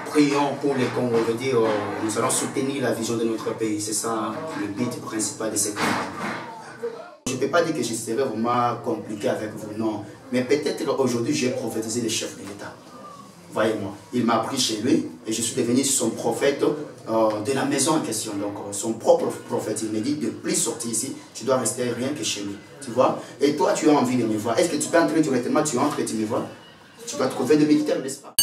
Prions pour les Congo, veut dire nous allons soutenir la vision de notre pays. C'est ça le but principal de cette campagne. Je ne peux pas dire que je serai vraiment compliqué avec vous, non. Mais peut-être aujourd'hui j'ai prophétisé le chef de l'État. Voyez-moi, il m'a pris chez lui et je suis devenu son prophète de la maison en question. Donc son propre prophète, il me dit de ne plus sortir ici, tu dois rester rien que chez lui. Tu vois? Et toi tu as envie de me voir. Est-ce que tu peux entrer directement, tu entres et tu me vois? Tu dois trouver des militaires, n'est-ce pas?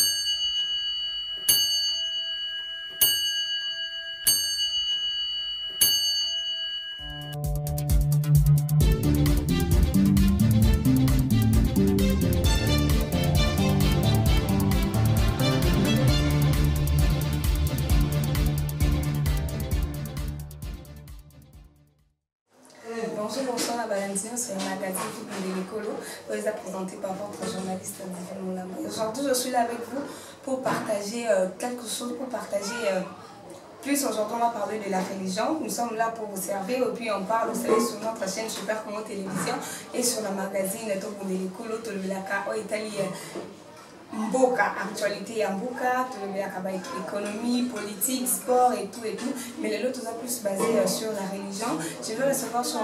Bonjour à Valentine sur le magazine de l'écolo, vous êtes présenté par votre journaliste Divine Moulama. Aujourd'hui, je suis là avec vous pour partager quelque chose, plus aujourd'hui, on va parler de la religion. Nous sommes là pour vous servir et puis on parle, vous savez, sur notre chaîne Super Congo Télévision et sur le magazine de l'écolo, tout le Belaka, Italie. Mboka, actualité ya Mboka, économie, politique, sport et tout. Mais les autres sont plus basés sur la religion. Je vais recevoir sur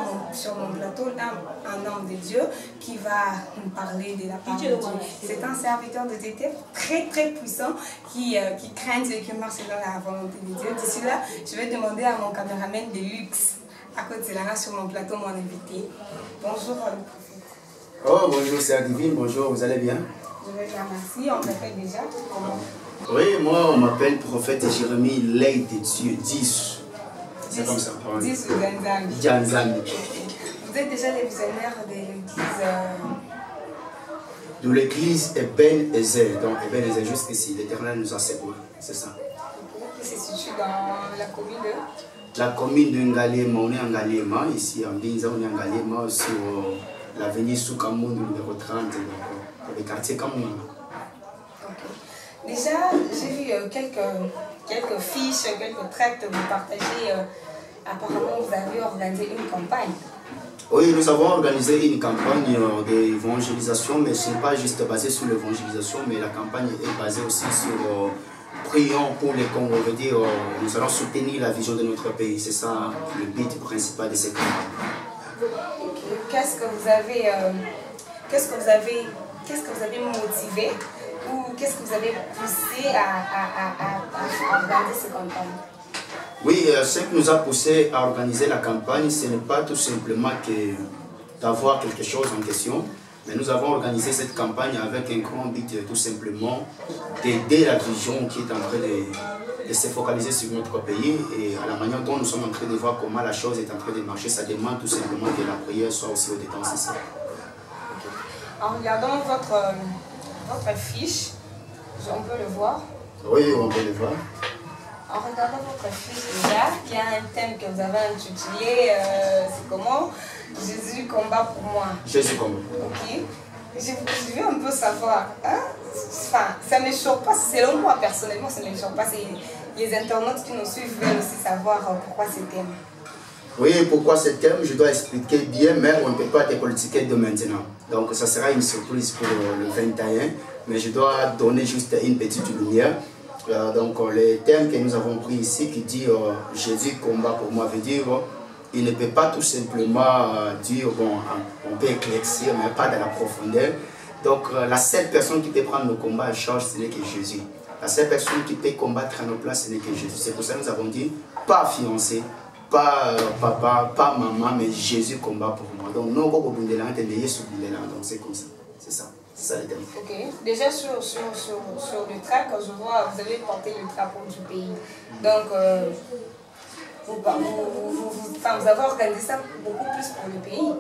mon plateau un homme de Dieu qui va nous parler de la parole de Dieu. C'est un serviteur de Dieu très puissant qui craint Dieu et qui marche dans la volonté de Dieu. D'ici là, je vais demander à mon caméraman de luxe, à côté de là sur mon plateau, mon invité. Bonjour le prophète. Oh bonjour, c'est Adivine, bonjour, vous allez bien? Je vais dire merci, on m'appelle déjà. Comment? Oui, moi on m'appelle prophète Jérémie, l'œil de Dieu, 10. C'est comme ça. 10 ou Ganzami. Ganzami. Vous êtes déjà les visionnaires de l'église de l'église Ebenezer, donc Ebenezer jusqu'ici, l'Éternel nous a secourus, c'est ça. Qui se situe dans la commune de? La commune de Ngalema, on est en Ngalema, ici en Binza, on est en Ngalema sur l'avenue Soukamoun numéro 30. Le quartier comme nous. Okay. Déjà, j'ai vu quelques fiches, quelques tracts vous partagez. Apparemment, vous avez organisé une campagne. Oui, nous avons organisé une campagne d'évangélisation, mais ce n'est pas juste basé sur l'évangélisation, mais la campagne est basée aussi sur prions pour les Congo. Veut dire nous allons soutenir la vision de notre pays. C'est ça le but principal de cette campagne. Okay. Qu'est-ce que vous avez motivé ou qu'est-ce que vous avez poussé à organiser cette campagne? Oui, ce qui nous a poussé à organiser la campagne, ce n'est pas tout simplement que d'avoir quelque chose en question, mais nous avons organisé cette campagne avec un grand but tout simplement d'aider la vision qui est en train de se focaliser sur notre pays et à la manière dont nous sommes en train de voir comment la chose est en train de marcher. Ça demande tout simplement que la prière soit aussi au dedans, c'est ça. En regardant votre fiche, on peut le voir? Oui, on peut le voir. En regardant votre fiche déjà, il y a un thème que vous avez intitulé, c'est comment? Jésus combat pour moi. Jésus combat. Ok. Je veux un peu savoir, hein? Enfin, ça ne me choque pas, selon moi personnellement, ça ne me choque pas. Les internautes qui nous suivent veulent aussi savoir pourquoi ce thème. Oui, pourquoi ce thème, je dois expliquer bien, mais on ne peut pas te politiquer de maintenant. Donc ça sera une surprise pour le 21, mais je dois donner juste une petite lumière. Donc le thème que nous avons pris ici qui dit Jésus combat pour moi veut dire il ne peut pas tout simplement dire bon, on peut éclaircir mais pas dans la profondeur. Donc la seule personne qui peut prendre le combat en charge ce n'est que Jésus. La seule personne qui peut combattre à nos places ce n'est que Jésus. C'est pour ça que nous avons dit pas fiancé, pas papa, pas maman, mais Jésus combat pour moi. Donc nous on donc c'est comme ça. C'est ça. C'est ça le thème. Ok. Déjà sur le track, je vois, vous avez porté le drapeau du pays. Donc, vous avez organisé ça beaucoup plus pour le pays.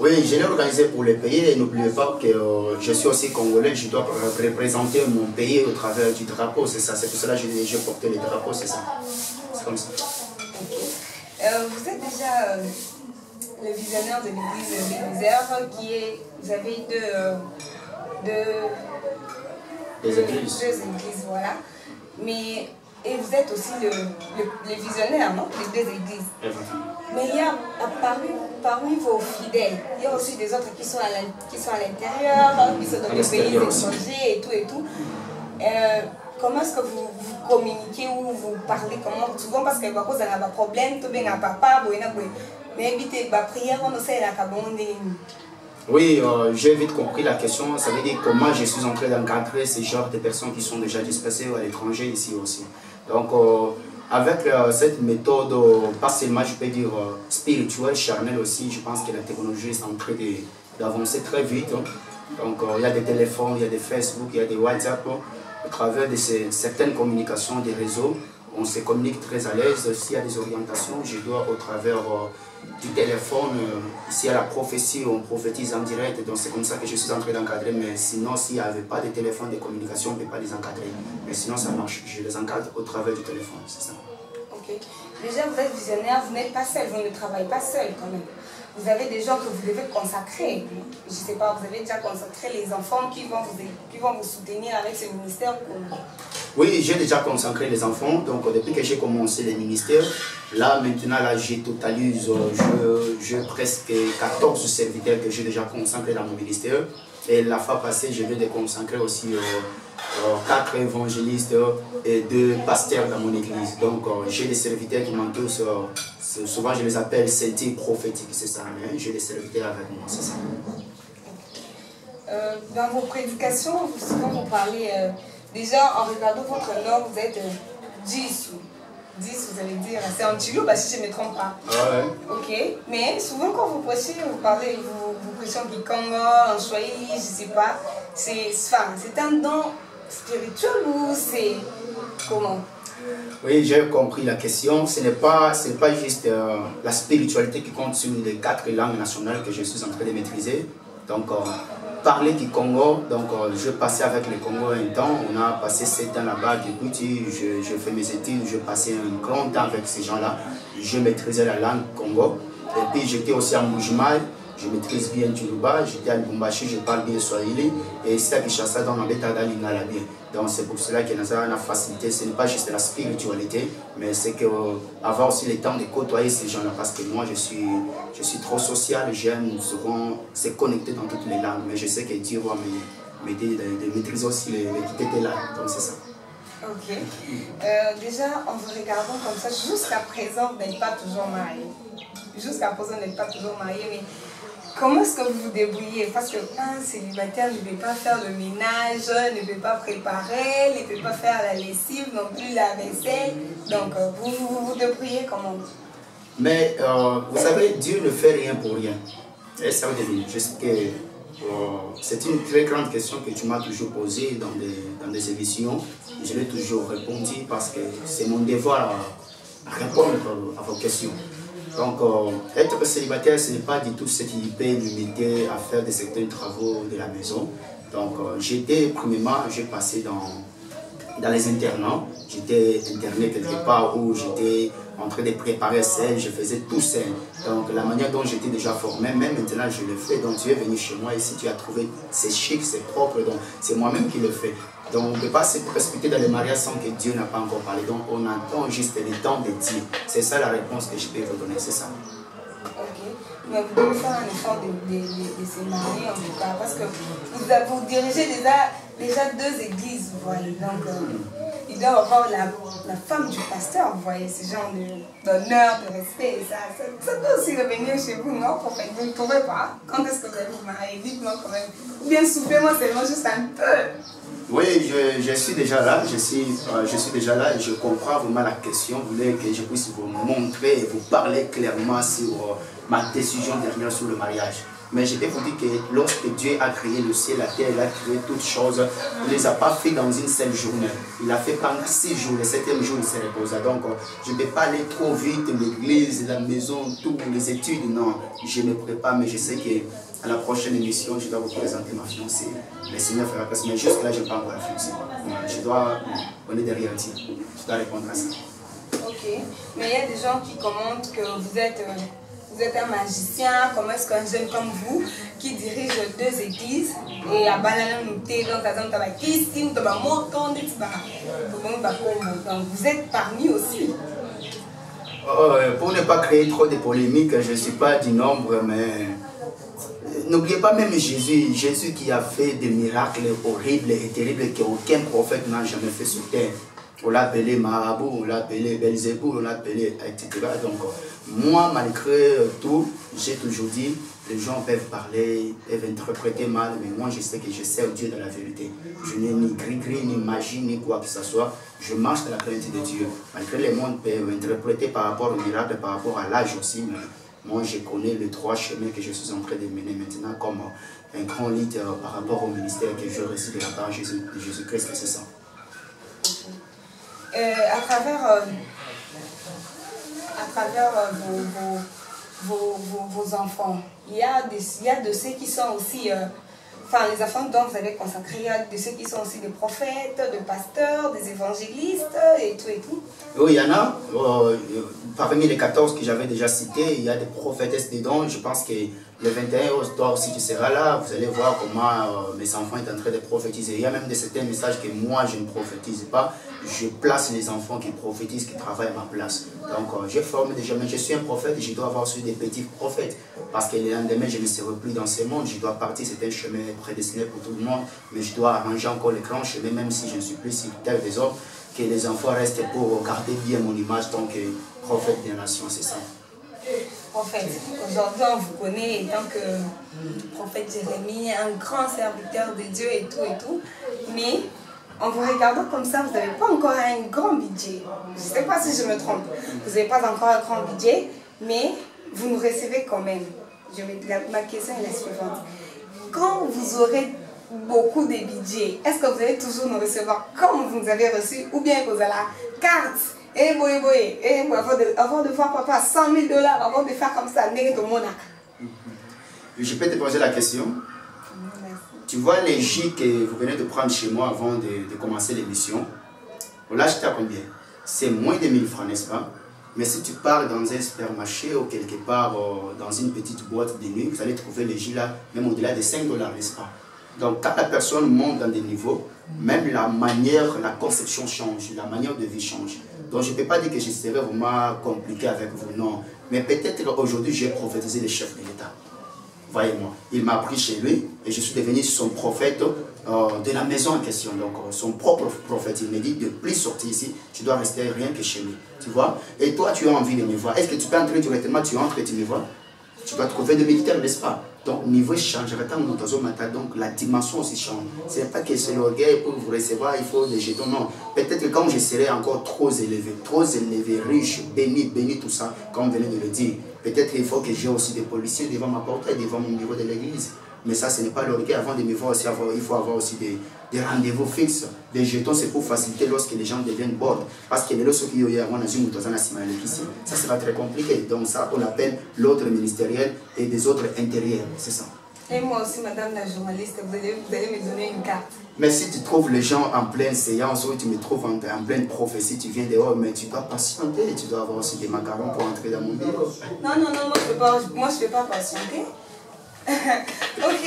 Oui, je l'ai organisé pour le pays et n'oubliez pas que je suis aussi congolais, je dois représenter mon pays au travers du drapeau, c'est ça. C'est pour cela que j'ai porté le drapeau, c'est ça. C'est comme ça. Ok. Vous êtes déjà le visionnaire de l'église Ebenezer, vous avez deux églises, voilà. Mais, et vous êtes aussi le visionnaire, non? Les deux églises. Mais il y a, parmi vos fidèles, il y a aussi des autres qui sont à l'intérieur, qui sont dans les pays étrangers et tout et tout. comment est-ce que vous communiquez ou vous parlez comment souvent parce que vous avez un problème, tout bien à papa, mais évitez la prière, on sait la cabonde. Oui, j'ai vite compris la question. Ça veut dire comment je suis en train d'encadrer ces genres de personnes qui sont déjà dispersées à l'étranger ici aussi. Donc, avec cette méthode, pas seulement je peux dire spirituelle, charnelle aussi, je pense que la technologie est en train d'avancer très vite. Donc, il y a des téléphones, il y a des Facebook, il y a des WhatsApp. À travers certaines communications des réseaux, on se communique très à l'aise. S'il y a des orientations, je dois au travers du téléphone, ici à la prophétie, on prophétise en direct, donc c'est comme ça que je suis en train d'encadrer, mais sinon s'il n'y avait pas de téléphone de communication, on ne peut pas les encadrer, mais sinon ça marche, je les encadre au travers du téléphone, c'est ça. Ok, déjà vous êtes visionnaire, vous n'êtes pas seul, vous ne travaillez pas seul quand même. Vous avez des gens que vous devez consacrer, je ne sais pas, vous avez déjà consacré les enfants qui vont vous soutenir avec ce ministère. Oui, j'ai déjà consacré les enfants, donc depuis que j'ai commencé les ministères, là maintenant là, je totalise, j'ai presque 14 serviteurs que j'ai déjà consacrés dans mon ministère. Et la fois passée, je vais de consacrer aussi 4 évangélistes et 2 pasteurs dans mon église. Donc j'ai des serviteurs qui m'entourent, souvent je les appelle saints prophétiques, c'est ça, hein? J'ai des serviteurs avec moi, c'est ça. Dans vos prédications, souvent vous parlez... Déjà, en regardant votre nom, vous êtes 10. 10, vous allez dire, c'est en Tchilou, si je ne me trompe pas. Ah ouais. Ok, mais souvent quand vous prêchez, vous parlez, vous prêchez en Kikongo, en Swahili, je ne sais pas. C'est un don spirituel ou c'est comment? Oui, j'ai compris la question. Ce n'est pas juste la spiritualité qui compte sur les 4 langues nationales que je suis en train de maîtriser. Donc, parler du Congo, donc je passais avec le Congo un temps, on a passé 7 ans là-bas, du coup je fais mes études, je passais un grand temps avec ces gens-là, je maîtrisais la langue Congo, et puis j'étais aussi à Mbujimayi, je maîtrise bien Tchoulouba, j'étais à Lubumbashi, je parle bien Swahili, et ici à Kinshasa, dans la Betada Lingala bien. Donc c'est pour cela que nous avons la facilité, ce n'est pas juste la spiritualité, mais c'est qu'avoir aussi le temps de côtoyer ces gens-là, parce que moi je suis trop social, j'aime souvent se connecter dans toutes les langues, mais je sais que Dieu va m'aider de maîtriser aussi les langues, donc c'est ça. Ok. Déjà, en vous regardant comme ça, jusqu'à présent, vous n'êtes pas toujours marié. Jusqu'à présent, vous n'êtes pas toujours marié, mais comment est-ce que vous vous débrouillez? Parce qu'un célibataire ne peut pas faire le ménage, ne peut pas préparer, ne peut pas faire la lessive, non plus la vaisselle. Donc, vous vous débrouillez comment? Mais vous savez, Dieu ne fait rien pour rien. Et ça veut dire, je sais que c'est une très grande question que tu m'as toujours posée dans des émissions. Je l'ai toujours répondu parce que c'est mon devoir à répondre à vos questions. Donc, être célibataire, ce n'est pas du tout ce qui peut limiter à faire de certains travaux de la maison. Donc, premièrement, j'ai passé dans les internats. J'étais interné quelque part où j'étais en train de préparer seul, je faisais tout seul. Donc, la manière dont j'étais déjà formé, même maintenant je le fais. Donc, tu es venu chez moi et si tu as trouvé, c'est chic, c'est propre, donc c'est moi-même qui le fais. Donc, on ne peut pas se précipiter dans les mariages sans que Dieu n'a pas encore parlé. Donc, on attend juste le temps de Dieu. C'est ça la réponse que je peux vous donner, c'est ça. Ok. Mais vous devez faire un effort de se marier en tout cas, parce que vous dirigez déjà 2 églises, vous voyez. Donc, il doit avoir la femme du pasteur, vous voyez, ce genre d'honneur, de respect. Ça doit aussi revenir chez vous, non? Vous ne pouvez pas. Quand est-ce que vous allez vous marier? Dites-moi quand même. Ou bien soufflez-moi seulement juste un peu. Oui, je suis déjà là, je suis déjà là et je comprends vraiment la question. Vous voulez que je puisse vous montrer et vous parler clairement sur ma décision dernière sur le mariage. Mais je peux vous dire que lorsque Dieu a créé le ciel, la terre, il a créé toutes choses, il ne les a pas fait dans une seule journée. Il a fait pendant 6 jours, le 7e jour il se reposa. Donc je ne peux pas aller trop vite, l'église, la maison, toutes les études, non. Je me prépare, mais je sais qu'à la prochaine émission, je dois vous présenter ma fiancée. Le Seigneur fera place, mais jusque là, je ne parle pas la fiancée. Je dois, on est derrière Dieu, je dois répondre à ça. Ok, mais il y a des gens qui commentent que vous êtes un magicien, comment est-ce qu'un jeune comme vous, qui dirige 2 églises, et à Banana Nouté, donc vous êtes parmi aussi. Pour ne pas créer trop de polémiques, je ne suis pas du nombre, mais N'oubliez pas même Jésus, Jésus qui a fait des miracles horribles et terribles qu'aucun prophète n'a jamais fait sur terre. On l'a appelé Marabout, on l'a appelé Belzéboul, on l'a appelé, etc. Donc, moi, malgré tout, j'ai toujours dit, les gens peuvent parler, peuvent interpréter mal, mais moi, je sais que je sers Dieu dans la vérité. Je n'ai ni gris-gris, ni magie, ni quoi que ce soit. Je marche dans la crainte de Dieu. Malgré les mondes peuvent interpréter par rapport au miracle, par rapport à l'âge aussi, mais moi, je connais les 3 chemins que je suis en train de mener maintenant comme un grand leader par rapport au ministère que je reçois de la part de Jésus-Christ, c'est ça. À travers vos enfants, il y a de ceux qui sont aussi, enfin les enfants dont vous avez consacré, il y a de ceux qui sont aussi des prophètes, des pasteurs, des évangélistes et tout et tout. Oui, il y en a. Parmi les 14 que j'avais déjà cités, il y a des prophétesses dedans. Je pense que le 21, toi aussi tu seras là, vous allez voir comment mes enfants sont en train de prophétiser. Il y a même certains messages que moi je ne prophétise pas. Je place les enfants qui prophétisent, qui travaillent à ma place. Donc je forme déjà, mais je suis un prophète et je dois avoir aussi des petits prophètes. Parce que le lendemain, je ne serai plus dans ce monde. Je dois partir, c'est un chemin prédestiné pour tout le monde. Mais je dois arranger encore les grands chemins, même si je ne suis plus sur terre des hommes. Que les enfants restent pour garder bien mon image, donc prophète des nations, c'est ça. Prophète, aujourd'hui on vous connaît en tant que prophète Jérémie, un grand serviteur de Dieu et tout, mais en vous regardant comme ça, vous n'avez pas encore un grand budget. Je ne sais pas si je me trompe, vous n'avez pas encore un grand budget, mais vous nous recevez quand même. Ma question est la suivante. Quand vous aurez beaucoup de budget, est-ce que vous allez toujours nous recevoir comme vous nous avez reçu, ou bien que vous avez la carte avant de voir papa 100 000 $, avant de faire comme ça, n'est-ce pas? Je peux te poser la question? Tu vois les J que vous venez de prendre chez moi avant de commencer l'émission, on l'a acheté à combien? C'est moins de 1000 francs, n'est-ce pas? Mais si tu pars dans un supermarché ou quelque part dans une petite boîte de nuit, vous allez trouver les J là, même au-delà de 5 $, n'est-ce pas? Donc quand la personne monte dans des niveaux, même la manière, la conception change, la manière de vie change. Donc je ne peux pas dire que je serai vraiment compliqué avec vous, non. Mais peut-être aujourd'hui j'ai prophétisé le chef de l'État. Voyez-moi, il m'a pris chez lui et je suis devenu son prophète de la maison en question. Donc son propre prophète, il me dit de plus sortir ici, tu dois rester rien que chez lui. Tu vois? Et toi tu as envie de me voir. Est-ce que tu peux entrer directement, tu entres et tu me vois? Tu dois trouver des militaires, n'est-ce pas? Donc, le niveau change. Donc, la dimension aussi change. Ce n'est pas que c'est l'orgueil pour vous recevoir, il faut des jetons. Non. Peut-être que quand je serai encore trop élevé, riche, béni, tout ça, comme vous venez de le dire, peut-être qu'il faut que j'ai aussi des policiers devant ma porte et devant mon niveau de l'église. Mais ça, ce n'est pas l'orgueil. Avant de me voir aussi, il faut avoir aussi des rendez-vous fixes. Les jetons, c'est pour faciliter lorsque les gens deviennent bords. Parce que les lorsque il y a ça sera très compliqué. Donc ça, on appelle l'ordre ministériel et des ordres intérieurs. C'est ça. Et moi aussi, madame la journaliste, vous allez me donner une carte. Mais si tu trouves les gens en pleine séance ou tu me trouves en pleine prophétie, tu viens dehors, mais tu dois patienter. Tu dois avoir aussi des macarons pour entrer dans mon bureau. Non, moi je ne peux pas patienter. Ok,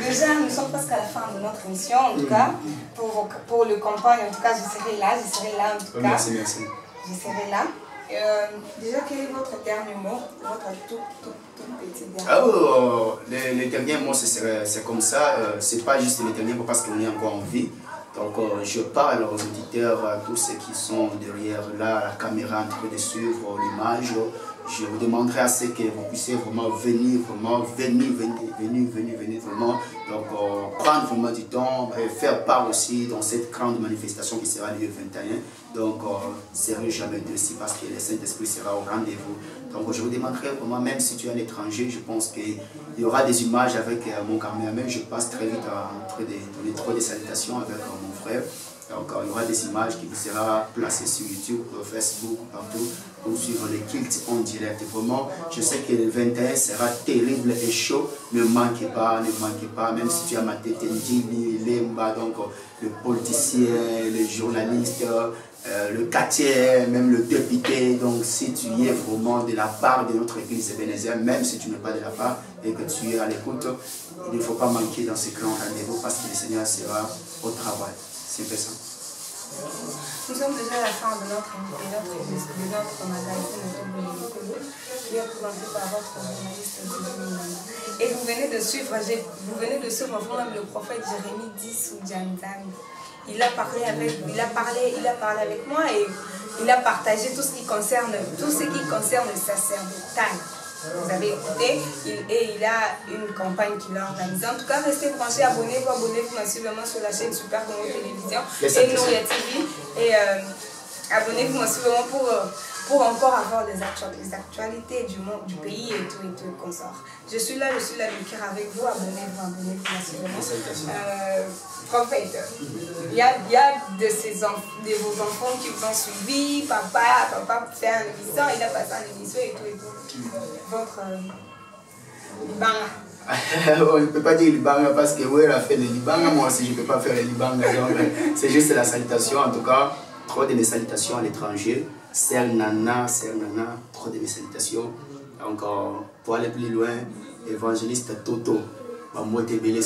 déjà nous sommes presque à la fin de notre émission, en tout cas, pour le campagne, en tout cas je serai là en tout cas. Merci. Je serai là. Déjà, quel est votre dernier mot, votre tout petit dernier mot? Les derniers mots, c'est comme ça, c'est pas juste les derniers mots parce qu'on est encore en vie. Donc je parle aux auditeurs, à tous ceux qui sont derrière là, la caméra en train de suivre l'image. Je vous demanderai à ce que vous puissiez vraiment venir, vraiment. Donc prendre vraiment du temps et faire part aussi dans cette grande manifestation qui sera le 21. Donc serez jamais dessus parce que le Saint-Esprit sera au rendez-vous. Donc je vous demanderai vraiment, même si tu es un étranger, je pense qu'il y aura des images avec mon caméraman. Je passe très vite en train de donner trop de salutations avec mon frère. Donc il y aura des images qui vous seront placées sur YouTube, Facebook, partout, pour suivre les cultes en direct. Vraiment, je sais que le 21 sera terrible et chaud. Ne manquez pas, même si tu as ma tête, Lemba, donc le politicien, le journaliste, le quartier, même le député. Donc si tu y es vraiment de la part de notre église Ebenezer, même si tu n'es pas de la part et que tu es à l'écoute, il ne faut pas manquer dans ce grand rendez-vous parce que le Seigneur sera au travail. C'est ça. Nous sommes déjà à la fin de notre magazine L'écolo, qui est présenté par votre journaliste Divine. Et vous venez de suivre vous-même le prophète Jérémie Dissou-Dianzami. Il a parlé avec moi et il a partagé tout ce qui concerne le sacerdotal. Vous avez écouté, il a une campagne qu'il a organisée. En tout cas, restez branchés, abonnez-vous massivement sur la chaîne Super Congo Télévision et Nouria TV. Et abonnez-vous massivement pour encore avoir les actualités du monde, du pays et tout consort. Je suis là de cœur avec vous, abonnez-vous massivement. Prophète, il y a de vos enfants qui vous ont suivi, papa fait un émission, il a passé un émission et tout. Votre Libanga. On ne peut pas dire Libanga parce que oui, elle a fait le Libanga, moi aussi je ne peux pas faire le Libanga. C'est juste la salutation, en tout cas, trop de mes salutations à l'étranger. Sœur Nana, trop de mes salutations. Encore pour aller plus loin, évangéliste Toto. Moi, t'es belé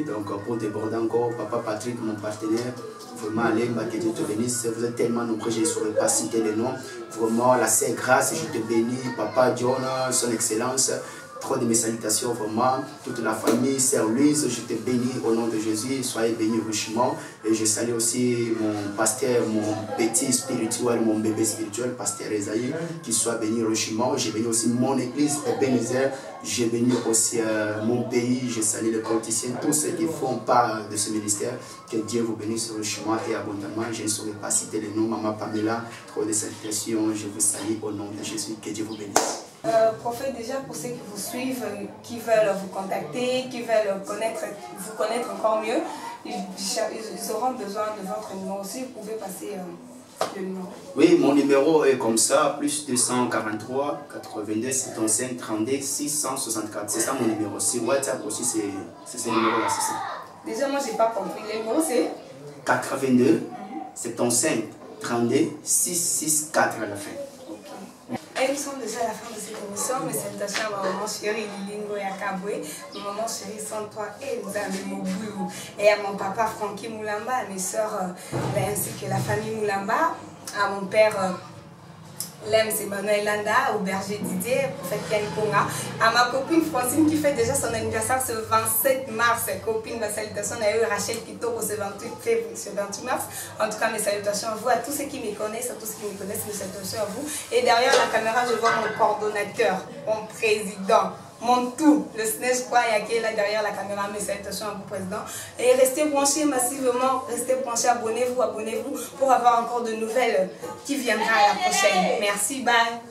donc pour déborder encore, papa Patrick, mon partenaire, vraiment allez, que Dieu te bénisse, vous êtes tellement nombreux, je ne saurais pas citer les noms, vraiment la Sainte Grâce, je te bénis, papa John, son excellence, trop de mes salutations, vraiment, toute la famille, sœur Louise, je te bénis au nom de Jésus, soyez bénis richement, et je salue aussi mon pasteur, mon petit spirituel, mon bébé spirituel, pasteur Esaïe, qu'il soit béni richement, j'ai béni aussi mon église, Ebenezer, j'ai béni aussi mon pays, je salue les politiciens, tous ceux qui font part de ce ministère, que Dieu vous bénisse richement et abondamment, je ne saurais pas citer les noms, maman Pamela, trop de salutations, je vous salue au nom de Jésus, que Dieu vous bénisse. Prophète, déjà pour ceux qui vous suivent, qui veulent vous contacter, qui veulent vous connaître encore mieux, ils auront besoin de votre numéro. Si vous pouvez passer le numéro. Oui, mon numéro est comme ça, plus 243 82 75 32 664. C'est ça mon numéro. Sur WhatsApp aussi, c'est ce numéro-là, c'est ça. Déjà, moi, je n'ai pas compris. Le numéro, c'est 82 75 32 664 à la fin. Et nous sommes déjà à la fin de cette émission. Mes salutations à ma maman chérie Lilingo Yakabwe, ma maman chérie Santois et Moubou, et à mon papa Francky Moulamba, à mes soeurs ainsi que la famille Moulamba, à mon père Lem, c'est Manuel Landa, au berger Didier, prophète Ken Konga, à ma copine Francine qui fait déjà son anniversaire ce 27 mars, copine, ma salutation à eux, Rachel Kitoko ce 28 mars. En tout cas, mes salutations à vous, à tous ceux qui me connaissent, mes salutations à vous. Et derrière la caméra, je vois mon coordonnateur, mon président, mon tout, le SNES Kwaya qui est là derrière la caméra. Mes salutations à vous, président. Et restez branchés massivement, restez branchés, abonnez-vous pour avoir encore de nouvelles qui viendront à la prochaine. Merci, bye.